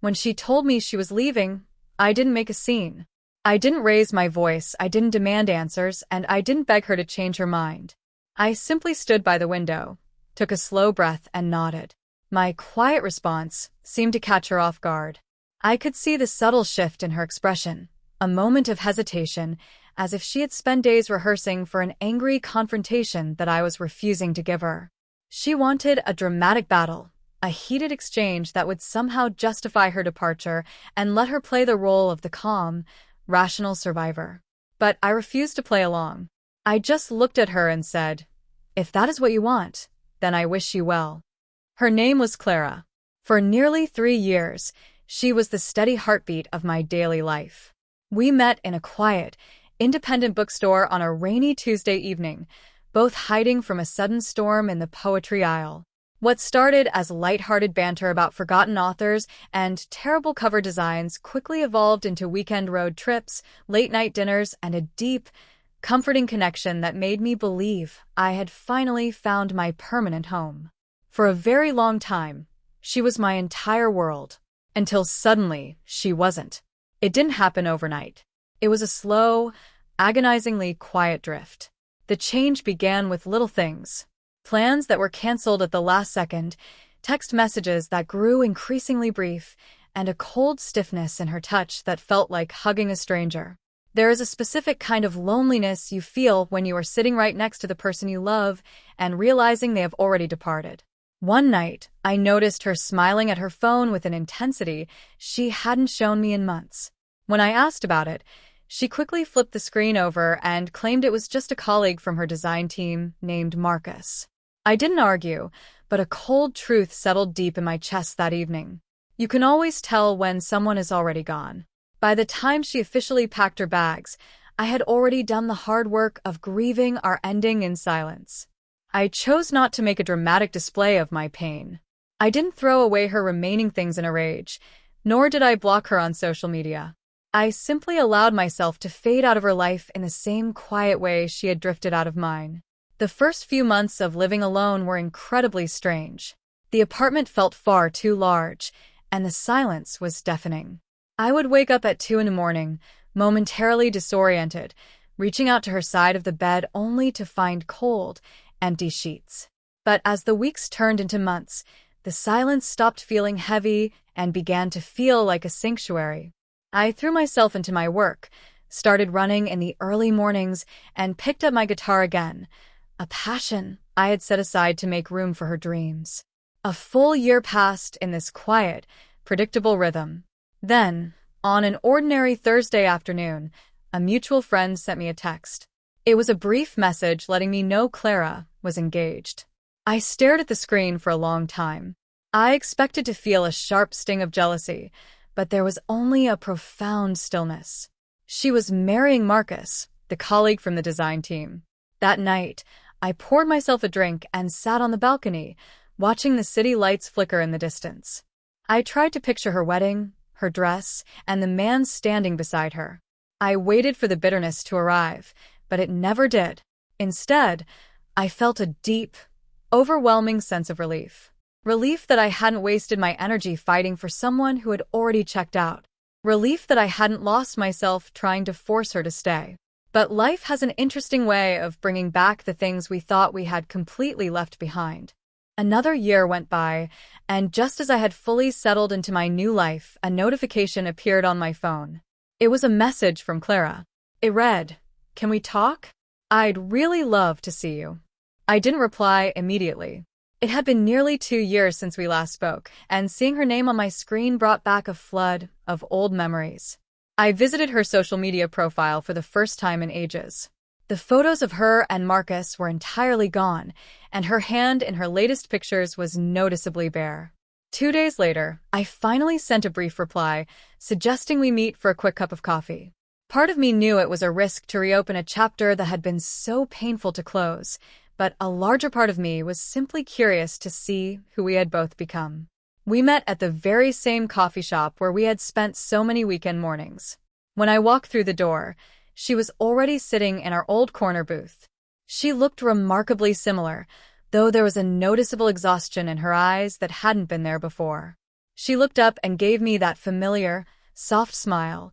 When she told me she was leaving, I didn't make a scene. I didn't raise my voice, I didn't demand answers, and I didn't beg her to change her mind. I simply stood by the window, took a slow breath, and nodded. My quiet response seemed to catch her off guard. I could see the subtle shift in her expression, a moment of hesitation, as if she had spent days rehearsing for an angry confrontation that I was refusing to give her. She wanted a dramatic battle, a heated exchange that would somehow justify her departure and let her play the role of the calm, rational survivor. But I refused to play along. I just looked at her and said, "If that is what you want, then I wish you well." Her name was Clara. For nearly 3 years, she was the steady heartbeat of my daily life. We met in a quiet, independent bookstore on a rainy Tuesday evening, both hiding from a sudden storm in the poetry aisle. What started as light-hearted banter about forgotten authors and terrible cover designs quickly evolved into weekend road trips, late-night dinners, and a deep, comforting connection that made me believe I had finally found my permanent home. For a very long time, she was my entire world, until suddenly she wasn't. It didn't happen overnight. It was a slow, agonizingly quiet drift. The change began with little things. Plans that were canceled at the last second, text messages that grew increasingly brief, and a cold stiffness in her touch that felt like hugging a stranger. There is a specific kind of loneliness you feel when you are sitting right next to the person you love and realizing they have already departed. One night, I noticed her smiling at her phone with an intensity she hadn't shown me in months. When I asked about it, she quickly flipped the screen over and claimed it was just a colleague from her design team named Marcus. I didn't argue, but a cold truth settled deep in my chest that evening. You can always tell when someone is already gone. By the time she officially packed her bags, I had already done the hard work of grieving our ending in silence. I chose not to make a dramatic display of my pain. I didn't throw away her remaining things in a rage, nor did I block her on social media. I simply allowed myself to fade out of her life in the same quiet way she had drifted out of mine. The first few months of living alone were incredibly strange. The apartment felt far too large, and the silence was deafening. I would wake up at 2 in the morning, momentarily disoriented, reaching out to her side of the bed only to find cold, empty sheets. But as the weeks turned into months, the silence stopped feeling heavy and began to feel like a sanctuary. I threw myself into my work, started running in the early mornings, and picked up my guitar again, a passion I had set aside to make room for her dreams. A full year passed in this quiet, predictable rhythm. Then, on an ordinary Thursday afternoon, a mutual friend sent me a text. It was a brief message letting me know Clara was engaged. I stared at the screen for a long time. I expected to feel a sharp sting of jealousy, but there was only a profound stillness. She was marrying Marcus, the colleague from the design team. That night, I poured myself a drink and sat on the balcony, watching the city lights flicker in the distance. I tried to picture her wedding, her dress, and the man standing beside her. I waited for the bitterness to arrive, but it never did. Instead, I felt a deep, overwhelming sense of relief. Relief that I hadn't wasted my energy fighting for someone who had already checked out. Relief that I hadn't lost myself trying to force her to stay. But life has an interesting way of bringing back the things we thought we had completely left behind. Another year went by, and just as I had fully settled into my new life, a notification appeared on my phone. It was a message from Clara. It read, "Can we talk? I'd really love to see you." I didn't reply immediately. It had been nearly 2 years since we last spoke, and seeing her name on my screen brought back a flood of old memories. I visited her social media profile for the first time in ages. The photos of her and Marcus were entirely gone, and her hand in her latest pictures was noticeably bare. 2 days later, I finally sent a brief reply, suggesting we meet for a quick cup of coffee. Part of me knew it was a risk to reopen a chapter that had been so painful to close, but a larger part of me was simply curious to see who we had both become. We met at the very same coffee shop where we had spent so many weekend mornings. When I walked through the door, she was already sitting in our old corner booth. She looked remarkably similar, though there was a noticeable exhaustion in her eyes that hadn't been there before. She looked up and gave me that familiar, soft smile,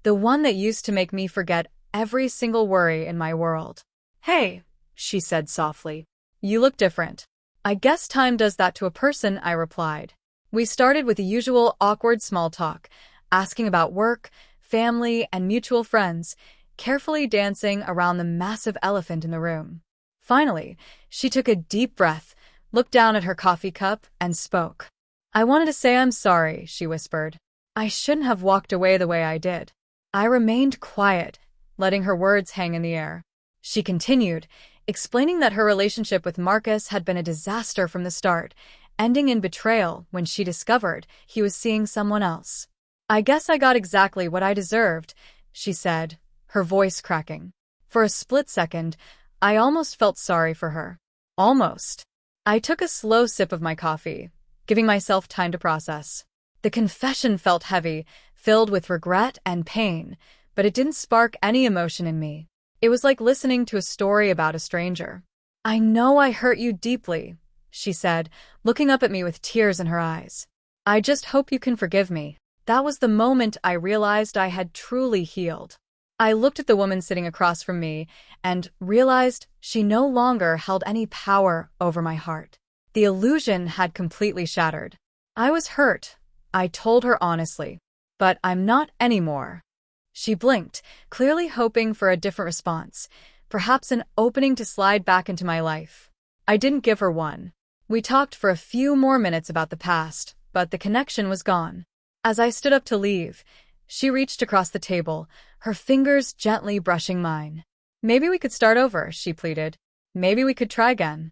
the one that used to make me forget every single worry in my world. "Hey," she said softly. "You look different." "I guess time does that to a person," I replied. We started with the usual awkward small talk, asking about work, family, and mutual friends, carefully dancing around the massive elephant in the room. Finally, she took a deep breath, looked down at her coffee cup, and spoke. "I wanted to say I'm sorry," she whispered. "I shouldn't have walked away the way I did." I remained quiet, letting her words hang in the air. She continued, explaining that her relationship with Marcus had been a disaster from the start, ending in betrayal when she discovered he was seeing someone else. "I guess I got exactly what I deserved," she said, her voice cracking. For a split second, I almost felt sorry for her. Almost. I took a slow sip of my coffee, giving myself time to process. The confession felt heavy, filled with regret and pain, but it didn't spark any emotion in me. It was like listening to a story about a stranger. "I know I hurt you deeply," she said, looking up at me with tears in her eyes. "I just hope you can forgive me." That was the moment I realized I had truly healed. I looked at the woman sitting across from me and realized she no longer held any power over my heart. The illusion had completely shattered. "I was hurt," I told her honestly, "but I'm not anymore." She blinked, clearly hoping for a different response, perhaps an opening to slide back into my life. I didn't give her one. We talked for a few more minutes about the past, but the connection was gone. As I stood up to leave, she reached across the table, her fingers gently brushing mine. "Maybe we could start over," she pleaded. "Maybe we could try again."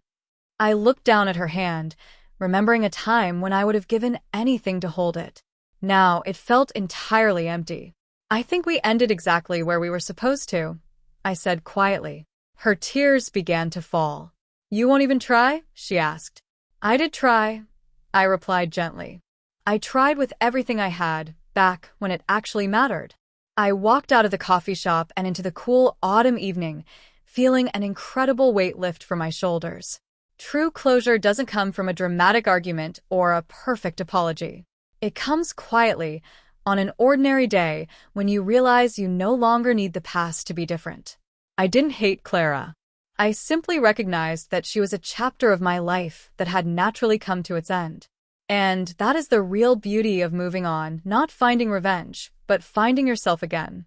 I looked down at her hand, remembering a time when I would have given anything to hold it. Now it felt entirely empty. "I think we ended exactly where we were supposed to," I said quietly. Her tears began to fall. "You won't even try?" she asked. "I did try," I replied gently. "I tried with everything I had, back when it actually mattered." I walked out of the coffee shop and into the cool autumn evening, feeling an incredible weight lift from my shoulders. True closure doesn't come from a dramatic argument or a perfect apology. It comes quietly, on an ordinary day, when you realize you no longer need the past to be different. I didn't hate Clara. I simply recognized that she was a chapter of my life that had naturally come to its end. And that is the real beauty of moving on, not finding revenge, but finding yourself again.